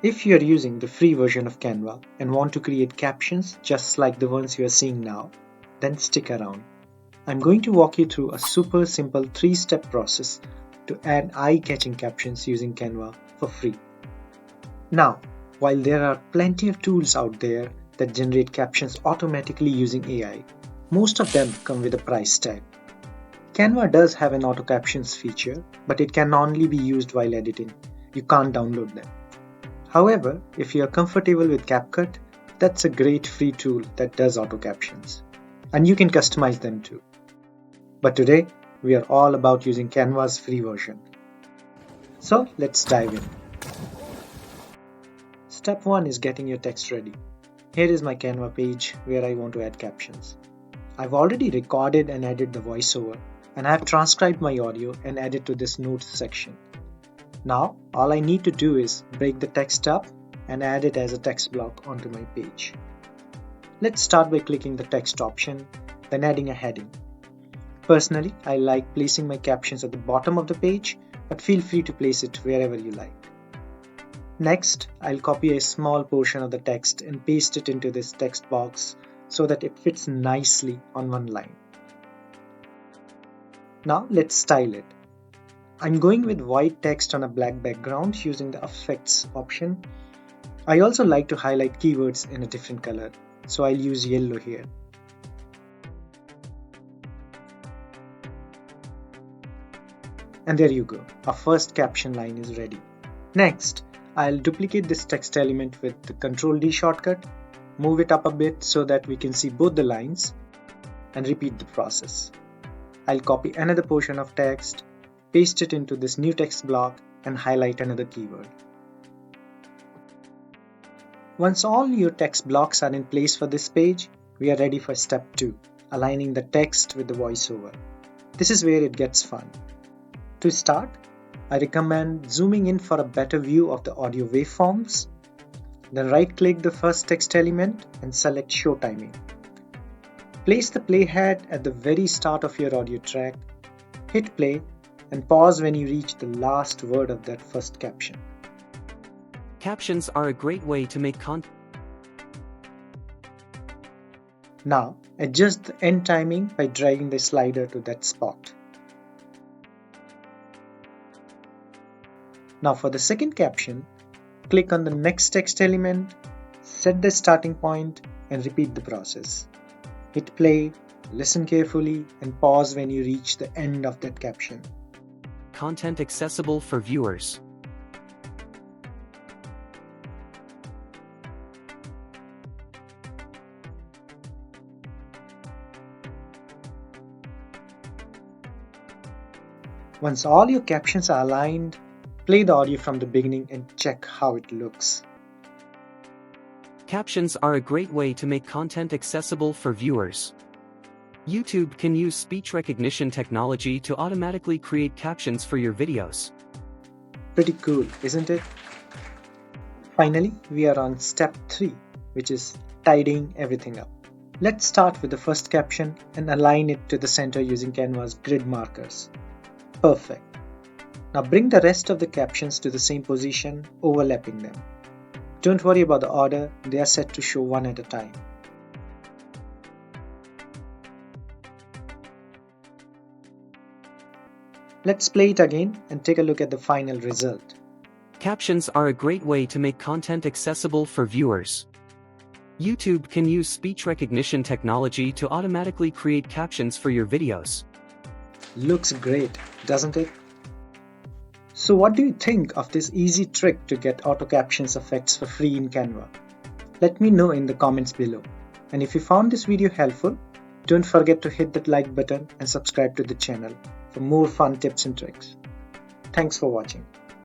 If you are using the free version of Canva and want to create captions just like the ones you are seeing now, then stick around. I'm going to walk you through a super simple 3-step process to add eye-catching captions using Canva for free. Now, while there are plenty of tools out there that generate captions automatically using AI, most of them come with a price tag. Canva does have an auto captions feature, but it can only be used while editing. You can't download them. However, if you are comfortable with CapCut, that's a great free tool that does auto captions. And you can customize them too. But today, we are all about using Canva's free version. So let's dive in. Step 1 is getting your text ready. Here is my Canva page where I want to add captions. I've already recorded and added the voiceover, and I have transcribed my audio and added to this notes section. Now, all I need to do is break the text up and add it as a text block onto my page. Let's start by clicking the text option, then adding a heading. Personally, I like placing my captions at the bottom of the page, but feel free to place it wherever you like. Next, I'll copy a small portion of the text and paste it into this text box so that it fits nicely on one line. Now let's style it. I'm going with white text on a black background using the effects option. I also like to highlight keywords in a different color, so I'll use yellow here. And there you go, our first caption line is ready. Next, I'll duplicate this text element with the Ctrl+D shortcut, move it up a bit so that we can see both the lines, and repeat the process. I'll copy another portion of text, paste it into this new text block, and highlight another keyword. Once all your text blocks are in place for this page, we are ready for step 2, aligning the text with the voiceover. This is where it gets fun. To start, I recommend zooming in for a better view of the audio waveforms. Then right-click the first text element and select Show Timing. Place the playhead at the very start of your audio track, hit play, and pause when you reach the last word of that first caption. Captions are a great way to make content. Now, adjust the end timing by dragging the slider to that spot. Now for the second caption, click on the next text element, set the starting point, and repeat the process. Hit play, listen carefully, and pause when you reach the end of that caption. Content accessible for viewers. Once all your captions are aligned, play the audio from the beginning and check how it looks. Captions are a great way to make content accessible for viewers. YouTube can use speech recognition technology to automatically create captions for your videos. Pretty cool, isn't it? Finally, we are on step 3, which is tidying everything up. Let's start with the first caption and align it to the center using Canva's grid markers. Perfect. Now bring the rest of the captions to the same position, overlapping them. Don't worry about the order, they are set to show one at a time. Let's play it again and take a look at the final result. Captions are a great way to make content accessible for viewers. YouTube can use speech recognition technology to automatically create captions for your videos. Looks great, doesn't it? So what do you think of this easy trick to get auto captions effects for free in Canva? Let me know in the comments below. And if you found this video helpful, don't forget to hit that like button and subscribe to the channel for more fun tips and tricks. Thanks for watching.